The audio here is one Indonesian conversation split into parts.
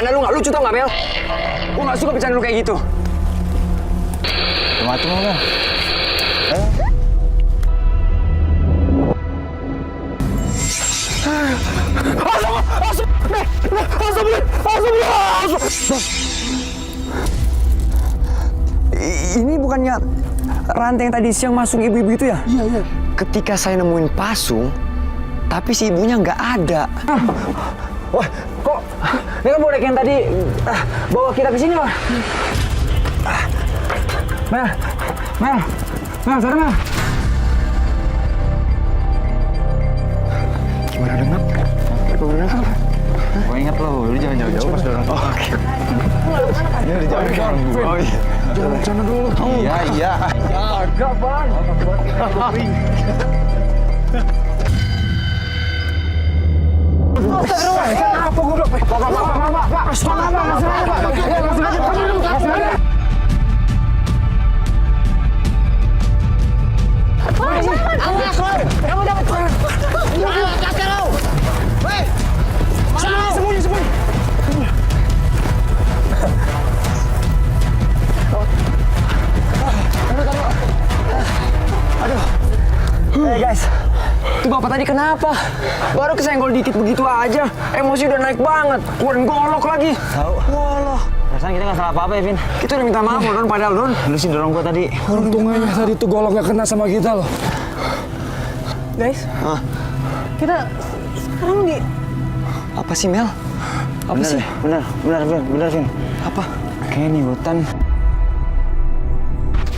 Bercanda lu nggak lucu tau nggak, Mel? Gue nggak suka bercanda lu kayak gitu. Mati mau Mel. Ini bukannya rantai yang tadi siang masuk ibu-ibu itu ya? Iya. Ketika saya nemuin pasung, tapi si ibunya nggak ada. Wah, kok ini kan boneka yang tadi bawa kita ke sini, Wah. Mel, sadar Mel. Gimana dengar? Gue ingat lo, lu jangan jauh-jauh pas dorong. Oh, oke. Ini udah jauh-jauh. Oh iya. Jangan bercanda dulu. Iya. Agak, Bang. Kenapa gue bilang? Kamu dapat kakak lo. Hei, sembunyi. Aduh. Hey guys, itu bapak tadi kenapa? Baru kesenggol dikit begitu aja, emosi udah naik banget, keluarin golok lagi. Tahu. Walah. Perasaan kita nggak salah apa-apa ya, Vin. Kita udah minta maaf loh, Don, padahal Don. Lu sih dorong gua tadi. Untung aja tadi tuh golok gak kena sama kita loh. Guys, kita sekarang di... Apa sih, Mel? Apa sih? Bener, Vin. Apa? Kayak nih hutan.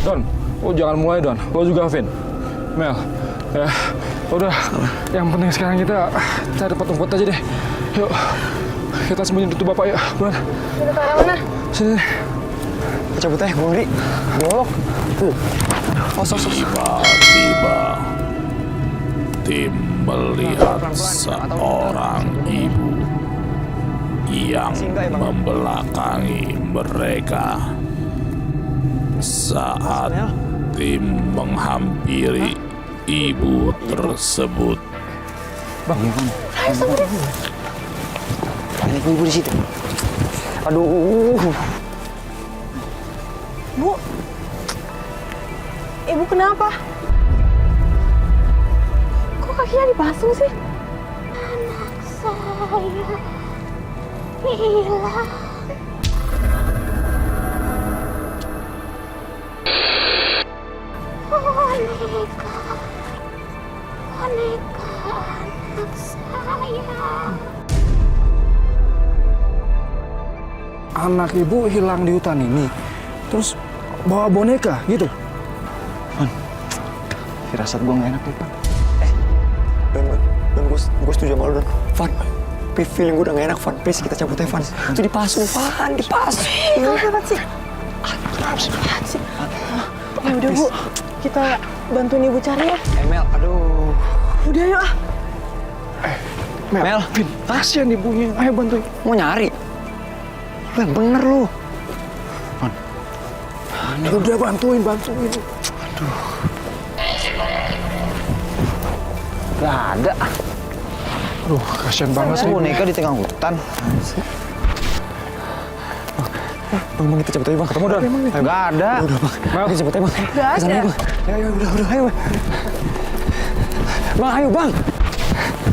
Don, jangan mulai Don. Lo juga Vin. Mel, ya udah. Yang penting sekarang kita cari patung kuat aja deh. Yuk, kita sembunyi itu bapak ya. Buruan. Kita ke arah mana? Sini. Cabut aja, gue ngeri. Golok. Tiba-tiba tim melihat seorang ibu yang membelakangi mereka. Saat tim menghampiri ibu tersebut, Banyak ibu di situ. Aduh. Bu, ibu kenapa? Kok kakinya dipasung sih? Anak saya hilang. Boneka anak saya. Anak ibu hilang di hutan ini. Terus bawa boneka gitu. Firasat gua nggak enak nih, Pak. Don, gue setuju sama lo, Don. Van, feeling gue udah gak enak, Van. Please, kita cabut aja, Van. Itu dipasung, Van. Dipasung. Kamu kenapa sih? Apaan sih? Ya udah Bu, kita bantuin ibu cari ya. Mel, aduh. Udah yuk ah. Mel, Vin, kasihan ibunya. Ayo bantuin. mau nyari? Lu yang bener lu. Udah bantuin. Gak ada. Aduh, kasihan banget sih. Boneka di tengah hutan. Bang, kita cabut aja, Bang. Ketemu, Don. Gak ada. Udah, Bang. Mel, Kita cabut aja, Bang. Gak ada. Kesana, Bang. Ayo, udah, ayo, Bang. Bang, ayo, Bang.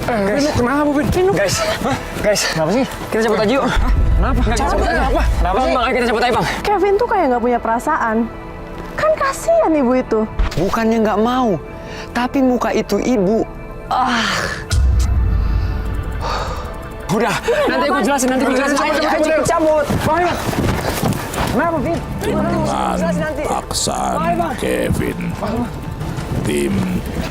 Vin, lu kenapa, Vin? Guys, kenapa sih? Kita cabut aja yuk. Kenapa? Kita cabut aja. Kenapa sih? Bang, ayo kita cabut aja, Bang. Kevin tuh kayak nggak punya perasaan. Kan kasihan ibu itu. Bukannya nggak mau, tapi muka itu ibu. Udah, nanti gue jelasin. Ayo, cabut. Ayo. Kenapa, Vin? dengan paksaan Kevin, tim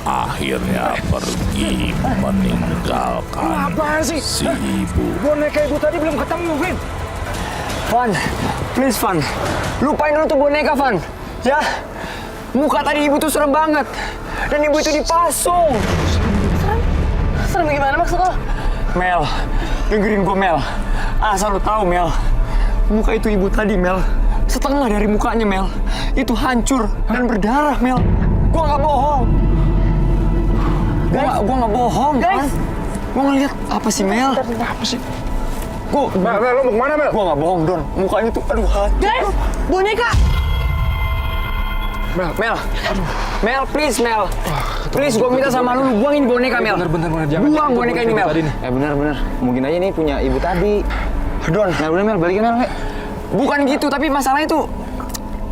akhirnya pergi meninggalkan Apaan sih? si ibu. Boneka ibu tadi belum ketemu, Vin. Van, please, Van. Lupain dulu tuh boneka, Van. Ya, muka tadi ibu tuh serem banget. Dan ibu itu dipasung. Serem gimana maksud lo? Mel, dengerin gue, Mel. Asal lu tahu, Mel. Muka itu ibu tadi, Mel. Setengah dari mukanya, Mel. Itu hancur dan berdarah, Mel. Gua nggak bohong. Gua nggak bohong, Guys. Van. Gua ngeliat apa sih, Mel? Apa sih? Mel, lo mau kemana, Mel? Gua nggak bohong, Don. Mukanya tuh, aduh, hancur. Guys, boneka. Mel, please, Mel. Please, gue minta sama lu buangin boneka, Mel. Bener, jangan. Buang boneka ini, Mel. Bener. Mungkin aja nih punya ibu tadi. Don, Mel, udah Mel, balikin Mel. bukan gitu, tapi masalahnya tuh...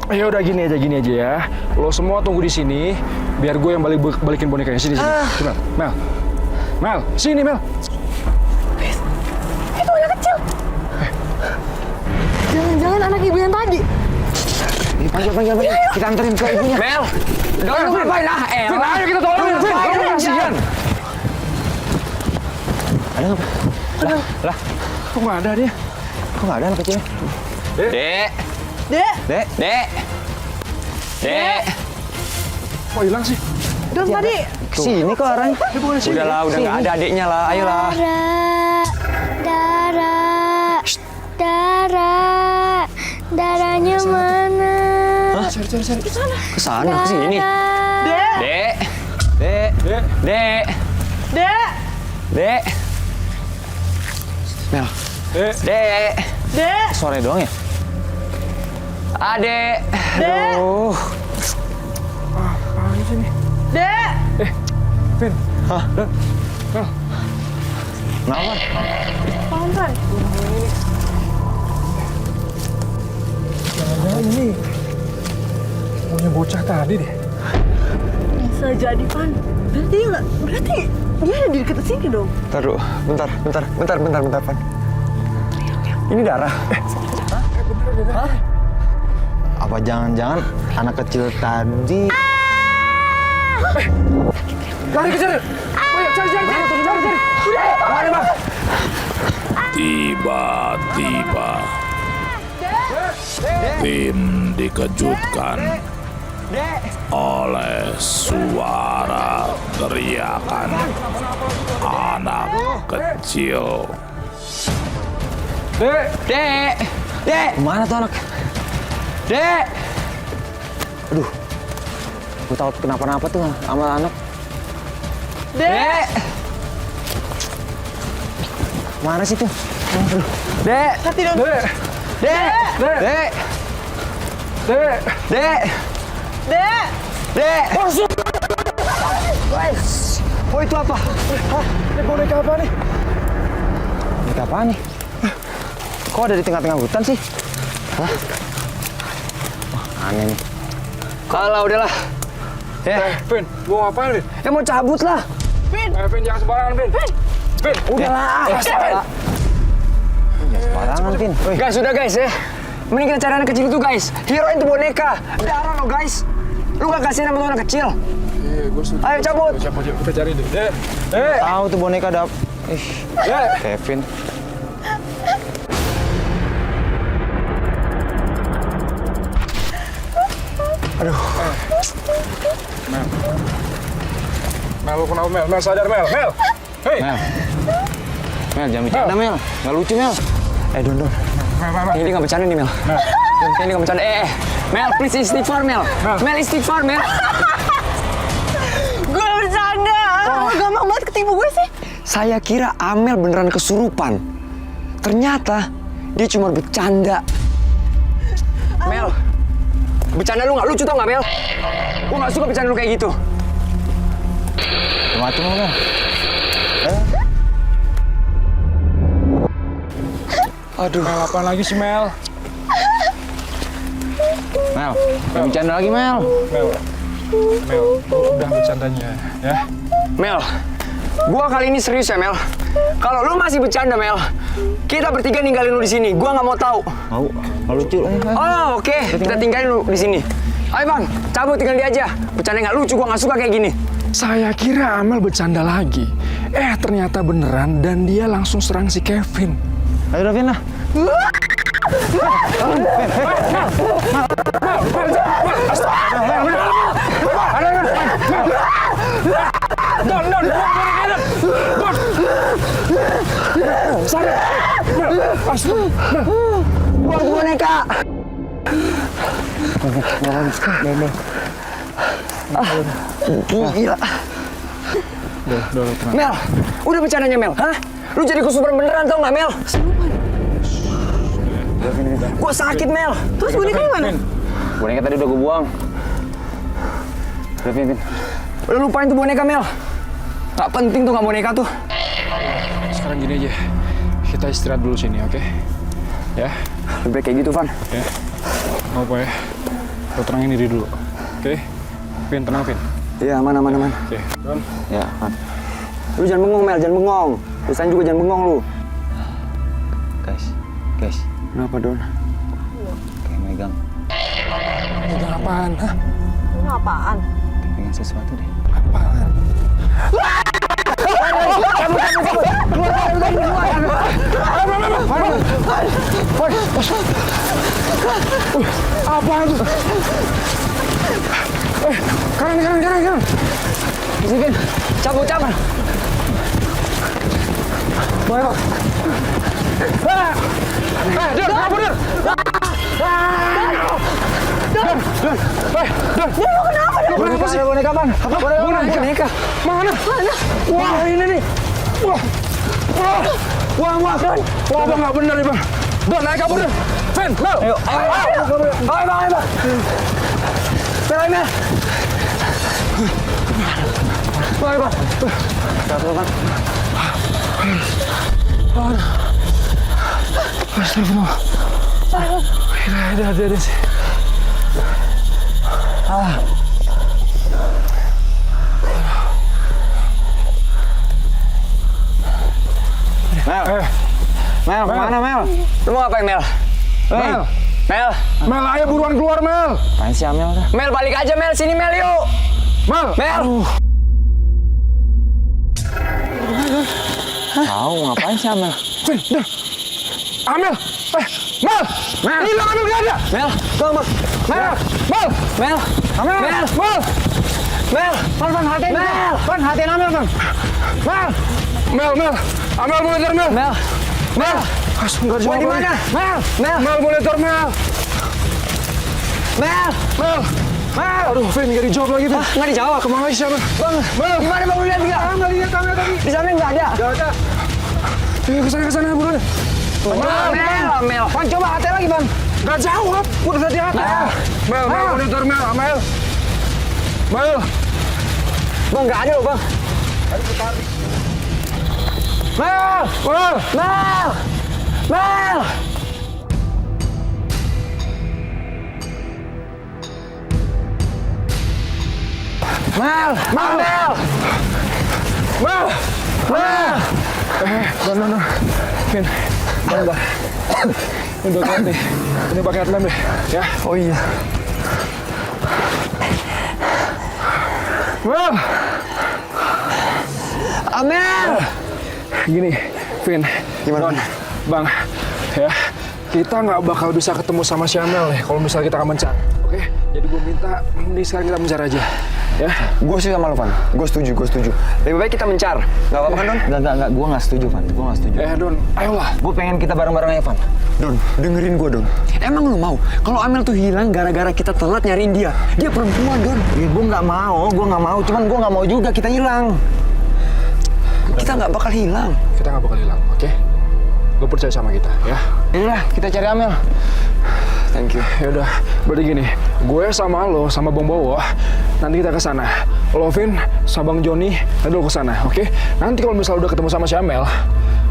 Ya udah gini aja ya. Lo semua tunggu di sini, biar gue yang balikin bonekanya. Sini. Mel, sini Mel. Itu anak kecil. Jangan-jangan anak ibu yang tadi. Panggil. Kita anterin ke ibunya. Mel! Don, lu ngapain lah? Vin, ayo kita tolongin, Vin. Lo kasihan. Ada nggak? Lah, Kok nggak ada dia? kok nggak ada anak kecilnya? Dek! Kok hilang sih? Don tadi. Sini kok arahnya. Udahlah, udah nggak ada adiknya lah. Ayolah. Darahnya mana? Ke sana, ke sini. Dek. Dek! Mel. Dek! Sore doang ya? Adek! Dek. Aduh. Dek. Vin. Kenapa? Pantan. Jangan-jangan ini punya bocah tadi deh. Bisa jadi, Pan. Berarti dia ada di dekat sini dong. Bentar, Pan. Ini darah. Apa jangan-jangan anak kecil tadi? Lari kejar. Ayo cari. Mari, Bang. Tiba-tiba tim dikejutkan oleh suara teriakan anak kecil. Dek! Mana tuh anak? Dek! Gue takut kenapa-napa tuh sama anak. Dek! Mana sih tuh? Dek! Hati Don. Dek! Oh, itu apa? Ini boneka apa nih? Boneka apaan nih? Kok ada di tengah-tengah hutan sih? Hah? Aneh nih. Kalah, udahlah. Vin, mau ngapain, Vin? Mau cabut lah. Vin, jangan sembarangan, Vin. Vin, Udahlah. Sembarangan, Tin. Guys, udah guys ya. Mending kita cari anak kecil itu guys. Hero itu boneka. Darah lo guys. Lu gak kasih nama tuh anak kecil. Iya, gue setuju. Ayo cabut. Siapa kita cari deh. Tahu tuh boneka Kevin. Mel, lu kenapa Mel? Mel sadar Mel. Hei. Mel, jangan bercanda Mel. Nggak lucu Mel. Don. Mel. Ini nggak bercanda nih Mel. Ini nggak bercanda. Mel, please istighfar Mel. Mel istighfar Mel. Gue bercanda. Gampang banget ketipu gue sih. Saya kira Amel beneran kesurupan. Ternyata dia cuma bercanda. Mel, bercanda lu nggak lucu tau nggak Mel? Gue nggak suka bercanda lu kayak gitu. Macam Mel. Aduh. Mel, apaan lagi sih Mel? Mel, jangan bercanda lagi Mel. Mel, udah bercandanya ya. Mel, gua kali ini serius ya Mel. Kalau lu masih bercanda Mel, kita bertiga ninggalin lu di sini. Gua nggak mau tahu. Mau, nggak lucu. Oh oke, kita tinggalin lu di sini. Ayo Bang, cabut tinggal dia aja. Bercanda nggak lucu, gua nggak suka kayak gini. Saya kira Amel bercanda lagi. Ternyata beneran dan dia langsung serang si Kevin. Ayo Davin lah. Buang boneka. Gila. Mel, udah bercandanya Mel, hah? Lu jadi kesurupan beneran tau nggak Mel? Gue sakit, Mel. Terus bonekanya mana? Boneka tadi udah gue buang. Udah, Vin. Udah lupain tuh boneka, Mel. Gak penting tuh gak boneka tuh. Sekarang gini aja, kita istirahat dulu sini, oke? Ya, Lebih baik kayak gitu, Van. ya. Nggak apa ya, lo tenangin diri dulu, oke? Vin, tenang, Vin. Iya, aman. Oke, Don. Ya, Van. Lu jangan bengong, Mel. Jangan bengong. Lusain juga jangan bengong, lu. Guys. Kenapa, Don? Kayak megang Megang apaan? Hah? Ini apaan? pengen sesuatu deh. Apaan tuh? Kanan. Vin, cabut. Don, kabur, Don! Kenapa sih? Boneka, Van. Boneka? Mana? Wah, ini nih. Wah, Don. Wah, Bang, nggak bener nih, Bang. Don, naik kabur, Don. Vin, Mel. Ayo, Bang. Mel, Mel. Ayo, Bang. Satu, Bang. Astagfirullah. Ada sih. Mel, kemana, Mel? Lu mau ngapain, Mel? Mel, Mel, ayo buruan keluar, Mel. Apaan sih, Amel? Mel, balik aja, Mel. Sini, Mel, yuk. Mel. Mel. Tahu ngapain sih, Amel? Vin, Don. Amel. Mel. Hilang, Amel, nggak ada. Mel, tunggu. Mel. Mel. Amel. Mel. Mel. Van, hatiin. Mel. Van, hatiin Amel, Van. Mel. Amel boleh ntar, Mel. Mel. Nggak Gua jawab di lagi. mana? Mel. Mel boleh ntar, Mel. Mel. Aduh, Vin, nggak dijawab lagi, Vin. Nggak dijawab. Kemana sih, Amel? Bang, gimana Bang? Lihat nggak? Nggak lihat Amel tadi. Di sana nggak ada. Ayo, kesana, buruan. Mel. Van, coba hatiin lagi, Van. Nggak jawab. Udah tadi hati. Mel, boleh ntar, Mel. Amel. Bang, nggak ada loh, Bang. Mel. No. Vin, bentar. Untuk lihat nih. Ini pakai headlamp deh, ya. Oh iya. Mel. Amel. Gini, Vin. Gimana? Don, Bang, ya. Kita nggak bakal bisa ketemu sama si Amel nih kalau misalnya kita nggak mencari. Oke? Jadi gue minta, ini sekarang kita mencari aja. Ya? Gue sih sama lo, Van. Gue setuju. Lebih baik kita mencar. Nggak apa-apa kan, Don? Enggak. Gue nggak setuju, Van. Gue nggak setuju. Don, ayolah. Gue pengen kita bareng-bareng aja, Van. Don, dengerin gue, Don. Emang lu mau kalau Amel tuh hilang gara-gara kita telat nyariin dia? Dia perempuan, Don. Ya, gue nggak mau. Cuman gue nggak mau juga kita hilang. Kita nggak bakal hilang. Kita nggak bakal hilang, oke? Gue percaya sama kita, ya. Yaudah, kita cari Amel. Thank you. Ya udah, berarti gini, gue sama lo sama Bang Bowo nanti kita ke sana. Lo Vin sama Bang Joni nanti lo ke sana, oke? Nanti kalau misalnya udah ketemu sama si Amel,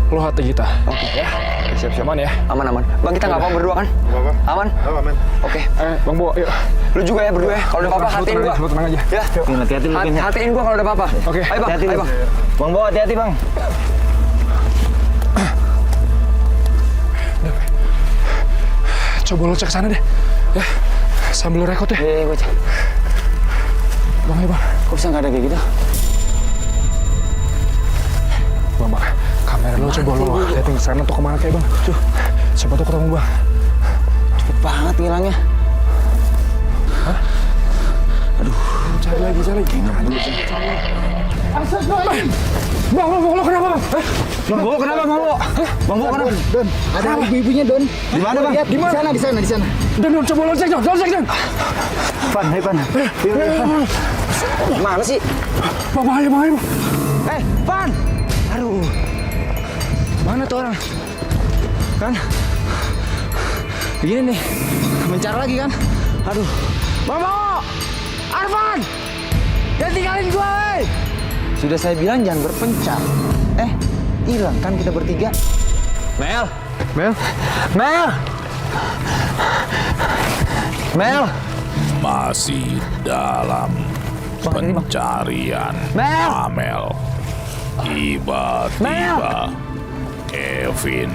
lo hati kita. Oke ya? Siap-siap. Aman ya? Aman. Bang, kita nggak apa-apa berdua kan? Apa? Aman? Aman. Oke. Bang Bowo, yuk. Lu juga ya berdua ya. Kalau udah apa-apa hatiin gua. Lo tenang aja. Ya. Hati-hati lu, Vin. Hatiin gua kalau udah apa-apa. Oke. Ayo, Bang. Hati-hati Ayo, lu. Bang. Bang Bo, hati-hati, Bang. Coba lo cek sana deh, ya. Sambil lo rekod ya. Iya, gue cek. Bang, ya Bang. Kok bisa nggak ada kayak gitu? Bang, kamera lo coba lo liatin sana tuh kemana kayak Bang. Tuh, siapa tuh ketemu Bang. Cepet banget hilangnya. Hah? Aduh, cari lagi. Bang, lo kenapa Bang? Bang Bo, kenapa Bang Bo? Bang Bo kenapa? Don, ada ibu-ibunya Don. Di mana Bang? Di mana? Di sana. Don, coba lo cek Don. Pan, hai Pan. Gimana sih? Bahaya Bang. Pan. Aduh. Mana tuh orang? Kan? Begini nih, mencar lagi kan? Aduh, Bobo! Arfan! Jangan tinggalin gua, woi! Sudah saya bilang jangan berpencar. Hilang kan kita bertiga. Mel! Mel? Mel! Mel! Masih dalam pencarian Mel! Amel. Tiba-tiba Kevin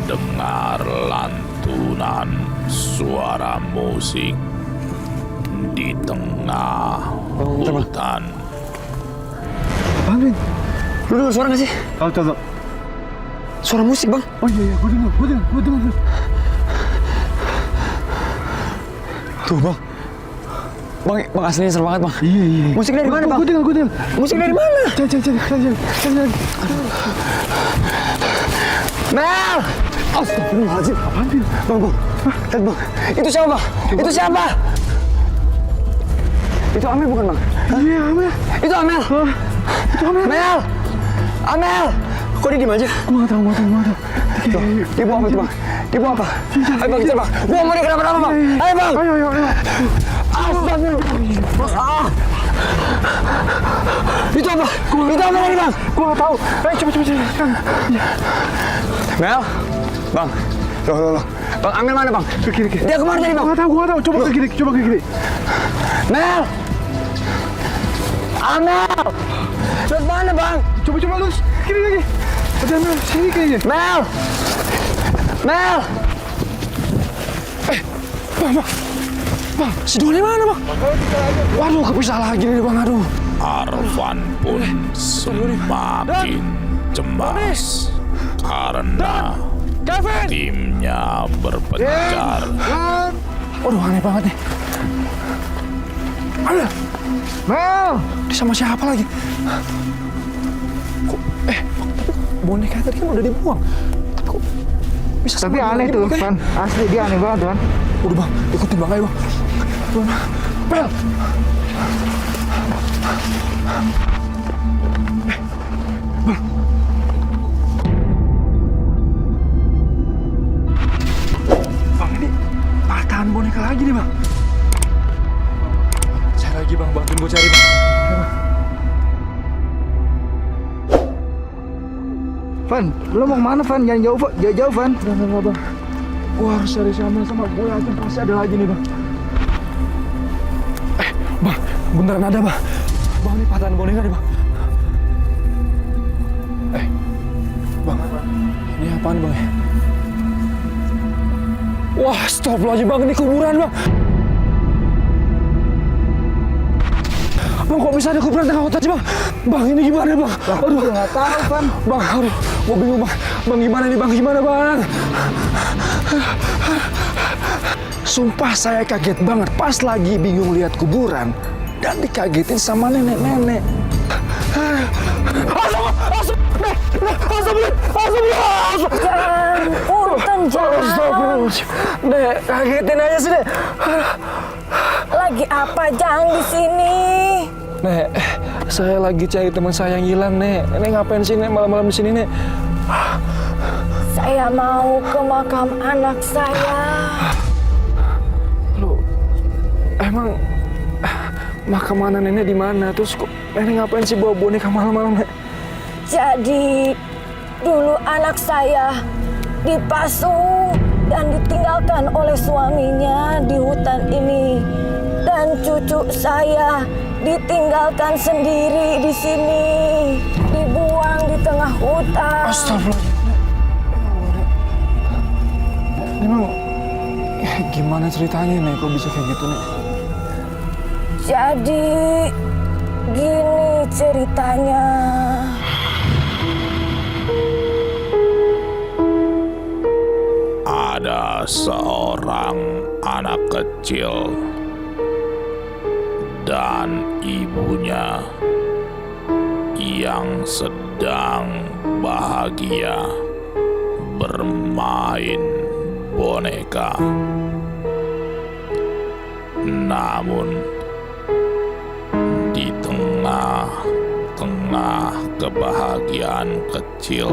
dengar lantunan suara musik di tengah hutan. Bang, Vin. Lu dengar suara nggak sih? Tahu. Suara musik, Bang. Oh iya, gue dengar. Tuh, Bang. Bang aslinya seru banget, Bang. Iya. Musik dari mana, Bang? Gue dengar. Musik dari mana? Cari. Mel! Astagfirullahaladzim. Apaan, Vin? Bang. Lihat, Bang. Itu siapa, Bang? Itu siapa? Itu Amel bukan, Bang? Iya, Amel. Itu Amel. Itu Amel. Mel! Amel! Kok dia diem aja? Gue nggak tahu. Dia bawa apa itu, Bang? Dia bawa apa? Ayo, Bang, kita, Bang. Gua mau dia kenapa-napa, Bang. Ayo, Bang. Ayo. Astagfirullah. Itu apa? Itu apa ini, Bang? Gue nggak tahu. Coba cari. Mel? Bang. Loh. Bang, Amel mana, Bang? Ke kiri. Dia kemana tadi, Bang? Gue nggak tahu. Coba ke kiri. Mel! Amel! Lihat mana, Bang? Coba lurus. Kiri lagi. Ada Amel. Sini kayaknya. Mel! Bang, si Doni mana, Bang? Waduh, kepisah lagi nih, Bang. Aduh. Arfan pun semakin cemas karena timnya berpencar. Waduh, aneh banget nih. Amel! Mel! Dia sama siapa lagi? Kok, boneka tadi kan udah dibuang. Tapi kok bisa sama dia aneh lagi, tuh, boneka? Van. Asli dia aneh banget, Van. Udah, Bang. Ikutin Bang, ayo, Bang. Mel! Bang, ini patahan boneka lagi nih, Bang. Cari lagi, Bang. Bantuin gue cari, Bang. Ayo, Bang. Van, lo mau kemana, Van? Jangan jauh, Van. Enggak, Bang. Gue harus cari si Amel sama gue yakin pasti ada lagi nih, Bang. Bang, beneran ada, Bang. Bang, ini patahan boneka nih, Bang. Bang, ini apaan, Bang? Wah, astagfirullahaladzim, Bang. Ini kuburan, Bang. Bang, kok bisa ada kuburan tengah hutan sih, Bang? Bang, ini gimana, Bang? Aduh, Nggak tahu, Van. Bang, aduh, gue bingung, Bang. Bang, gimana nih, Bang? Gimana, Bang? Sumpah saya kaget banget pas lagi bingung lihat kuburan dan dikagetin sama nenek-nenek. Jangan, Nek, kagetin aja sih, Nek. lagi apa Jang di sini? Nek, saya lagi cari teman saya yang hilang, Nek. Nek ngapain sih, Nek, malam-malam di sini, Nek? Saya mau ke makam anak saya. Lu, emang makam mana nenek di mana? Terus kok nenek ngapain sih bawa boneka malam-malam, Nek? Jadi dulu anak saya dipasung dan ditinggalkan oleh suaminya di hutan ini. Dan cucu saya ditinggalkan sendiri di sini, dibuang di tengah hutan. Astagfirullah. Emang gimana ceritanya, Nek? Kok bisa kayak gitu, Nek? Jadi gini ceritanya. Ada seorang anak kecil dan ibunya yang sedang bahagia bermain boneka. Namun di tengah-tengah kebahagiaan kecil,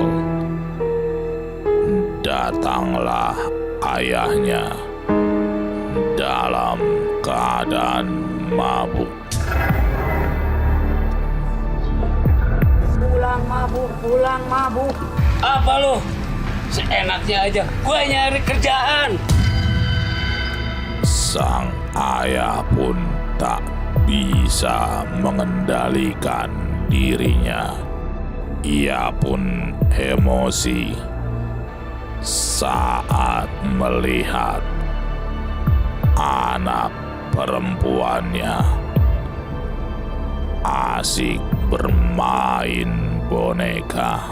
datanglah ayahnya dalam keadaan mabuk. Pulang mabuk. Apa lo? Seenaknya aja, gue nyari kerjaan. Sang ayah pun tak bisa mengendalikan dirinya. Ia pun emosi saat melihat anak perempuannya asik bermain boneka.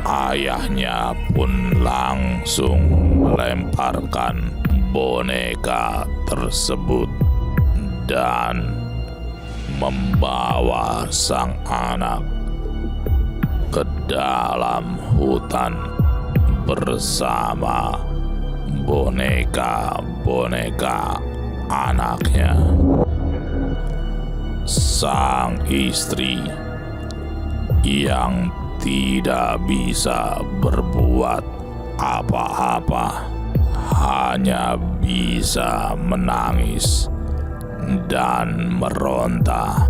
Ayahnya pun langsung melemparkan boneka tersebut dan membawa sang anak ke dalam hutan bersama boneka-boneka anaknya. Sang istri yang tidak bisa berbuat apa-apa, hanya bisa menangis dan meronta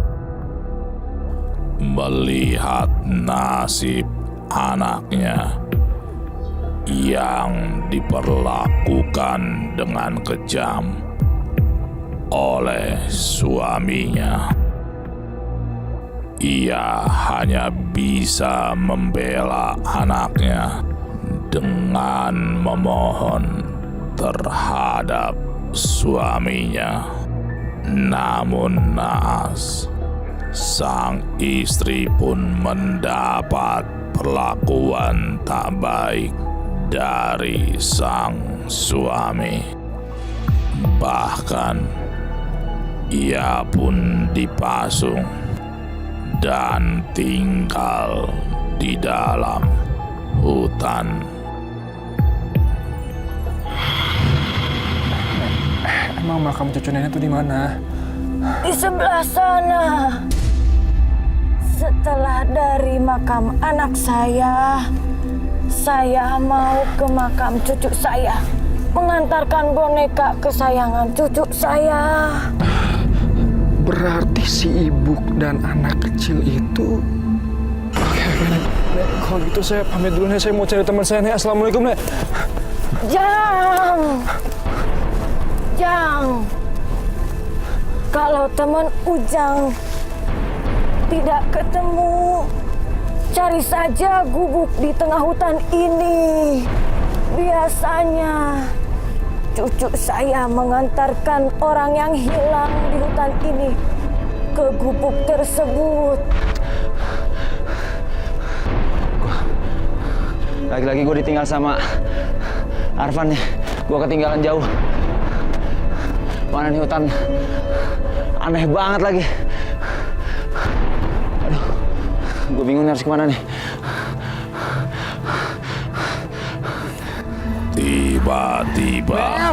melihat nasib anaknya yang diperlakukan dengan kejam oleh suaminya. Ia hanya bisa membela anaknya dengan memohon terhadap suaminya. Namun naas, sang istri pun mendapat perlakuan tak baik dari sang suami. Bahkan ia pun dipasung dan tinggal di dalam hutan. Emang makam cucu nenek itu di mana? Di sebelah sana. Setelah dari makam anak saya mau ke makam cucu saya, mengantarkan boneka kesayangan cucu saya. Berarti si ibu dan anak kecil itu... Oke, Nek. Kalau gitu saya pamit dulu, Nek. Saya mau cari teman saya, Nek. Assalamualaikum, Nek. Jang. Kalau teman Ujang tidak ketemu, cari saja gubuk di tengah hutan ini. Biasanya cucu saya mengantarkan orang yang hilang di hutan ini ke gubuk tersebut. Lagi-lagi gue ditinggal sama Arfan nih. Gue ketinggalan jauh. Mana nih hutan? Aneh banget lagi. Aduh, gue bingung harus kemana nih. Tiba-tiba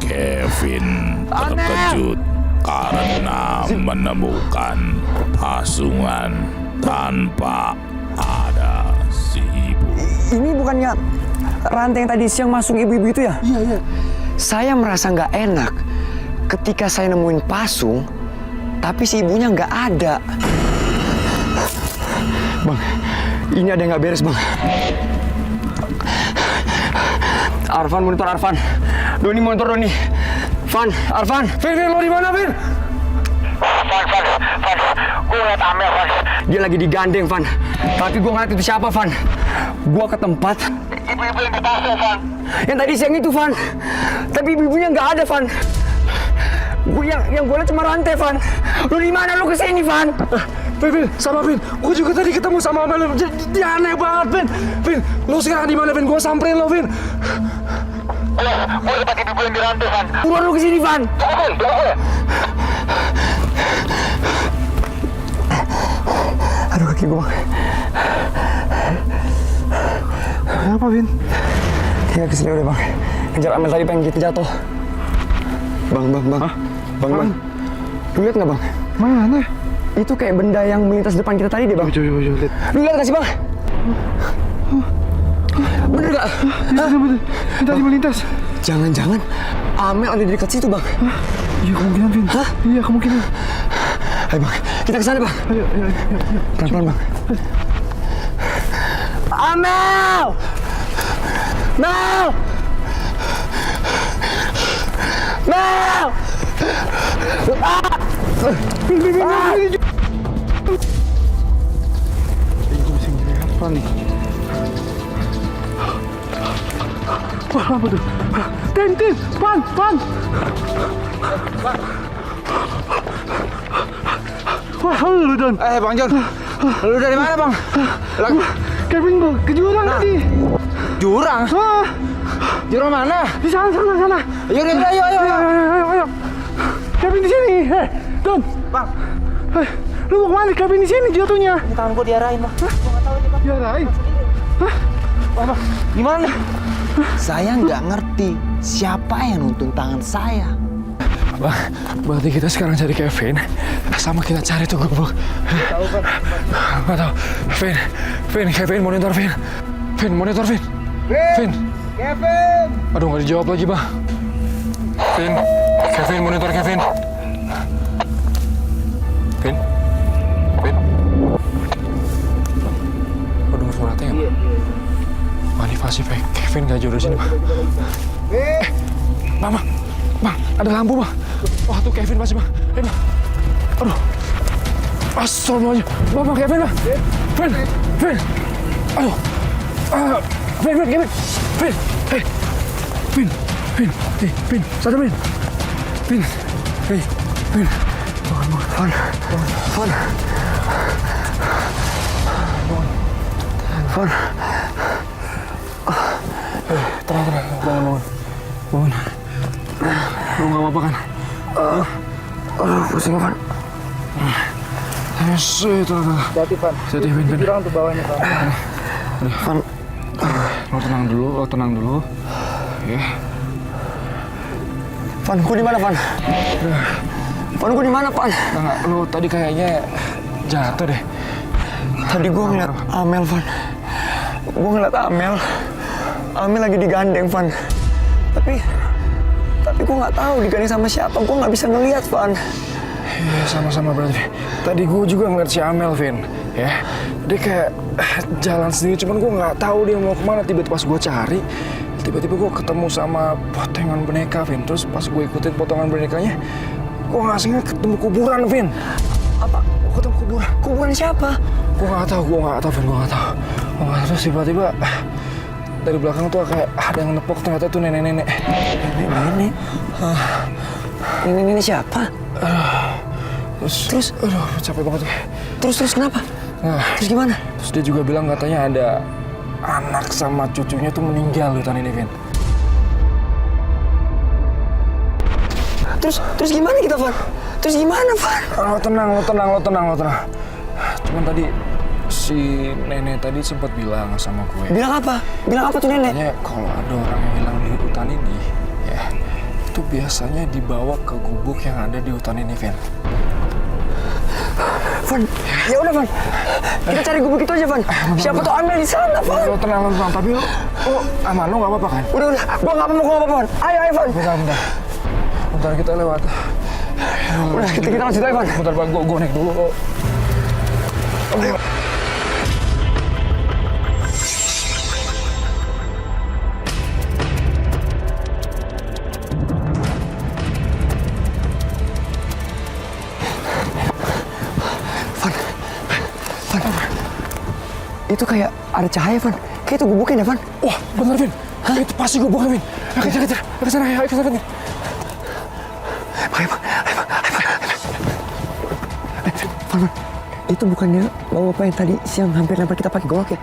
Kevin terkejut karena menemukan pasungan tanpa ada si ibu. Ini bukannya rantai yang tadi siang masuk ibu-ibu itu ya? Iya. Saya merasa nggak enak ketika saya nemuin pasung, tapi si ibunya nggak ada. Bang, ini ada yang nggak beres, Bang. Arfan, monitor Arfan. Doni, monitor Doni. Van, Arfan. Vin, lo di mana, Vin? Van, gue ngeliat Amel, Van. Dia lagi digandeng, Van. Tapi gue ngeliat itu siapa, Van. Gue ke tempat Ibu-ibu yang dipasung, Van. yang tadi siang itu, Van. Tapi ibu-ibunya nggak ada, Van. Gue yang gue lihat cuma rantai, Van. Lu di mana? Lu kesini, Van? Vin, sama Vin. Gue juga tadi ketemu sama Amel. Dia aneh banget, Vin. Vin, lo sekarang di mana, Vin? Gue samperin lo, Vin. Gue tempat ibu yang dirantai, Van. Buruan lu kesini, Van. Aduh, kaki gue, Bang. Kenapa, Vin? Ya, kesini udah, Bang. Kejar Amel tadi pengen kita jatuh. Bang. Hah? Bang. Lu lihat nggak, Bang? Mana? Itu kayak benda yang melintas depan kita tadi deh, Bang. Coba lihat. Lu lihat nggak sih, Bang? Bener nggak? Bener. Tadi melintas. Jangan-jangan Amel ada di dekat situ, Bang. Iya kemungkinan, Vin. Hah? Iya kemungkinan. Ayo, Bang. Kita ke sana, Bang. Ayo. Pelan-pelan, Bang. Amel! Mel! Mel! Apa nih? Wah, apa tuh? Tin, Pan! Wah, lu Don. Bang John. Lu dari mana, Bang? Kevin gua ke jurang tadi. Jurang? Jurang mana? Di sana. Yaudah, ayo. Kevin di sini. Don. Bang. Lu mau kemana? Kevin di sini jatuhnya. Tangan gua diarahin, Bang. Diarahin? Bang, gimana? Saya nggak ngerti siapa yang nuntun tangan saya. Bang, berarti kita sekarang cari Kevin sama kita cari tuh gubuk. Nggak tahu. Kevin monitor Vin. Kevin. Aduh, nggak dijawab lagi, Bang. Kevin monitor Kevin. Vin. Aduh, suara hati nggak? Manifasi Kevin nggak jauh dari sini, Bang. Bang, ada lampu, Bang. Wah, tuh Kevin pasti, Bang. Bang. Aduh. Astagfirullahaladzim. Bang, Kevin, Bang. Vin. Aduh. Kevin. Vin. Sadar, Vin. Vin. Fon. Tenang. Bangun. Lu nggak apa-apa kan? Pusing, Van. Yes, tenang. Hati, Van. Vin. Jurang tuh bawahnya, Van. Van. Lo tenang dulu. Ya. Van, gua di mana, Van? Van, gua di mana, Van? Enggak, lo tadi kayaknya jatuh deh. Tadi gua ngeliat Amel, Van. Gua ngeliat Amel lagi digandeng, Van. Tapi gua nggak tahu digandeng sama siapa. Gua nggak bisa ngeliat, Van. Iya, sama-sama berarti. Tadi gue juga ngeliat si Amel, Vin. Ya, dia kayak jalan sendiri. Cuman gue nggak tahu dia mau kemana. Tiba-tiba pas gue cari, tiba-tiba gue ketemu sama potongan boneka, Vin. Terus pas gue ikutin potongan bonekanya, gue nggak sengaja ketemu kuburan, Vin. Apa? Gue ketemu kuburan. Kuburan siapa? Gue nggak tahu, Vin. Gue nggak tahu. Terus tiba-tiba dari belakang tuh kayak ada yang nepok. Ternyata tuh nenek-nenek. Nenek? Nenek siapa? Terus, aduh, capek banget. Terus kenapa? Nah, Terus gimana? terus dia juga bilang katanya ada anak sama cucunya tuh meninggal di hutan ini, Vin. Terus gimana kita, Van? Terus gimana, Van? Lo tenang. Cuman tadi si nenek tadi sempat bilang sama gue. Bilang apa tuh nenek? Katanya kalau ada orang yang hilang di hutan ini, ya itu biasanya dibawa ke gubuk yang ada di hutan ini, Vin. Van, ya udah, Van. Kita cari gubuk itu aja, Van. Siapa tuh Amel di sana, Van? Lo tenang. Tapi lo aman, lo nggak apa-apa kan? Udah. Gua nggak apa-apa, Van. Ayo, Van. Bentar kita lewat. Udah, kita lanjut aja, Van. Bentar, Bang. Gue naik dulu. Itu kayak ada cahaya, Van. Kayak itu gubuknya, Van. Wah, bener, Vin. Itu pasti gubuknya, Vin. Ayo kejar. Ayo ke sana, Vin. Ayo, Van. Itu bukannya bapak yang tadi siang hampir lempar kita pakai golok ya?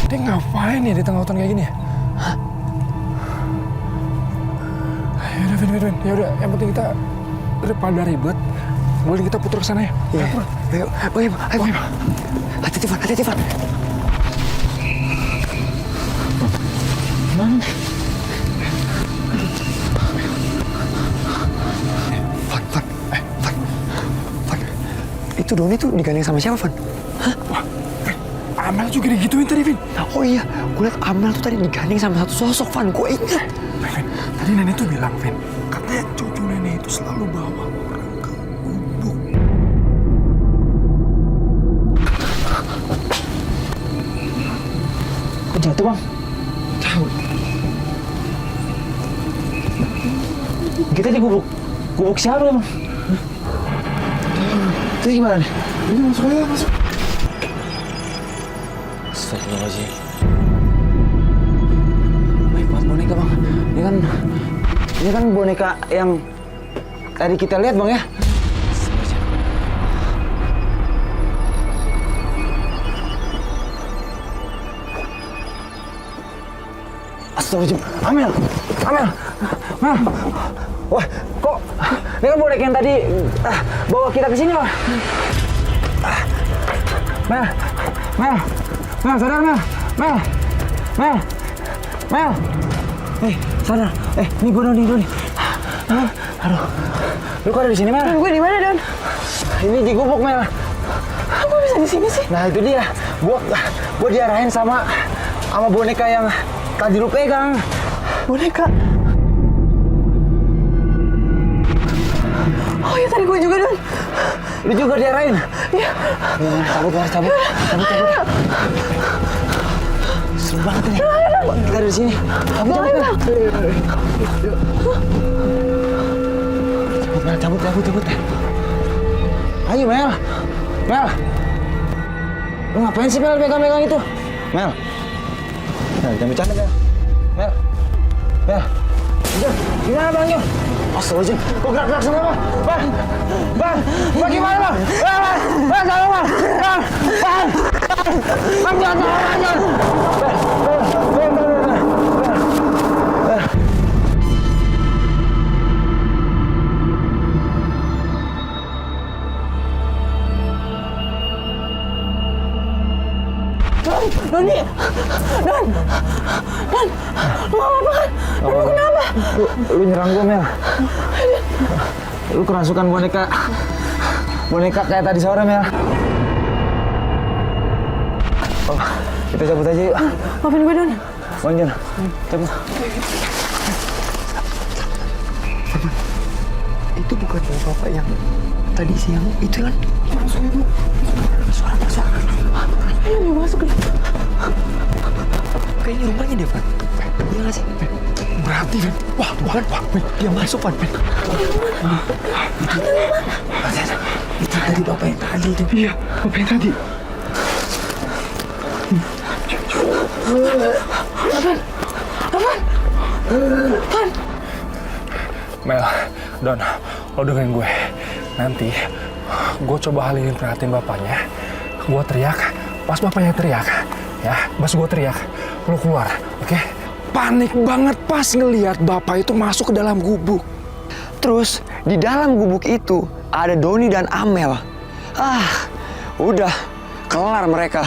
Dia ngapain ya di tengah hutan kayak gini ya? Hah? Yaudah, Vin. Yaudah, yang penting kita daripada ribet, boleh kita putar ke sana ya? Iya. Ayo. Hati-hati, Van. Mana? Van. Itu Doni tuh digandeng sama siapa, Van? Hah? Wah, Amel juga digituin tadi, Vin. Oh iya, gue liat Amel tuh tadi digandeng sama satu sosok, Van. Gue inget. Vin, tadi nenek tuh bilang, Vin, katanya cucu nenek itu selalu bawa orang ke gubuk. Kok jatuh, Bang? Tahu. Kita di gubuk siapa, Bang? Itu gimana nih? Ini masuk aja, masuk. Astagfirullahaladzim. Baik banget boneka, Bang. Ini kan boneka yang tadi kita lihat, Bang, ya? Astagfirullahaladzim. Amel! Wah, kok ini kan boneka yang tadi bawa kita ke sini, Bang? Mel, sadar, Mel. Sadar. Ini gue Doni. Aduh, lu kok ada di sini, Mel? Gue di mana, Don? Ini di gubuk, Mel. Kok bisa di sini sih? Nah, itu dia. Gua diarahin sama boneka yang tadi lu pegang. Boneka. Oh iya, tadi gue juga, Don. Lu juga diarahin? Iya. Cabut. Seru banget ini. Kita ada di sini. Cabut. Cabut. Ayo, Mel. Lu ngapain sih, Mel, pegang-pegang itu? Mel, jangan bercanda, Mel. Udah, gimana, Bang, yuk? Astagfirullahaladzim, kok gerak-gerak semua, Bang? Bang, gimana, Bang? Bang, tolong, Bang! Bang, jangan, Don, lu apa kan? Lu kenapa? Lu nyerang gua, Mel. Lu kerasukan boneka kayak tadi sore, Mel. Oh, kita cabut aja yuk. Maafin gue, Don. Bonjon, cabut. Itu bukan bapak yang tadi siang itu kan? Masuk ibu. Suara. Ayo, masuk. Kayaknya rumahnya deh, Van. Iya nggak sih? Berarti, Vin. Wah, Dia masuk, Van. Itu tadi bapak yang tadi itu. iya, bapak yang tadi. Mel, Don, lo dengerin gue. Nanti gue coba alihin perhatian bapaknya. Gue teriak, pas bapaknya teriak, ya, pas gue teriak, lo keluar, oke? Panik banget pas ngelihat bapak itu masuk ke dalam gubuk. Terus di dalam gubuk itu ada Doni dan Amel. Udah kelar mereka.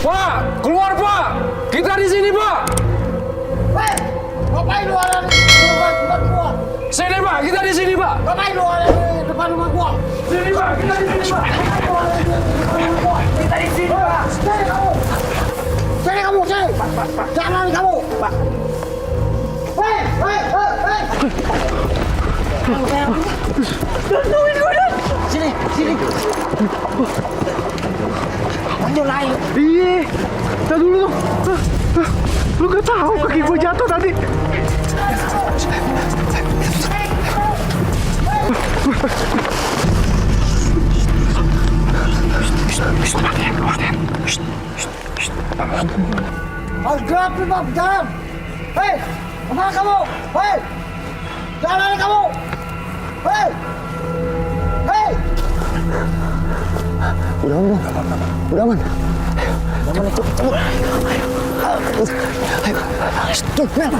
Pak, keluar, Pak. Kita di sini, Pak. Ngapain lu ada di depan gua? Sini, Pak. Kita di sini, Pak. Ngapain lu ada di depan rumah gua? Sini, Pak. Kita di sini, Pak. Kita di sini, Pak. Sini kamu, sini. Jangan lari kamu. Pak. Hei. Tungguin gue, Don. Sini. Lanjut lain. Iya. Tadi dulu dong. Lu gak tahu kaki gue jatuh tadi. Gerak, Bob, jalan. Hei, kemana kamu? Hei, jangan lari kamu. Hei. Udah aman. Ayo. Mel.